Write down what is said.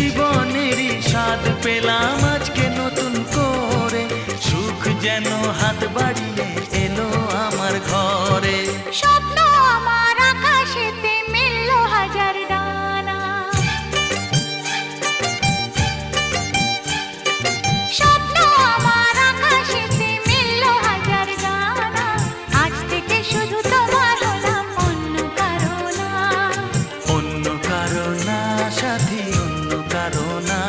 জীবনেরই স্বাদ পেলাম আজকে নতুন করে, সুখ যেন হাত বাড়িয়ে এলো আমার ঘরে। স্বপ্ন আমার আকাশেতে মেললো হাজার ডানা, স্বপ্ন আমার আকাশেতে মেললো হাজার ডানা। আজ থেকে শুধু তোমার হলাম, অন্য কারো না। অন্য কারো না সাথী, অন্য কারো না।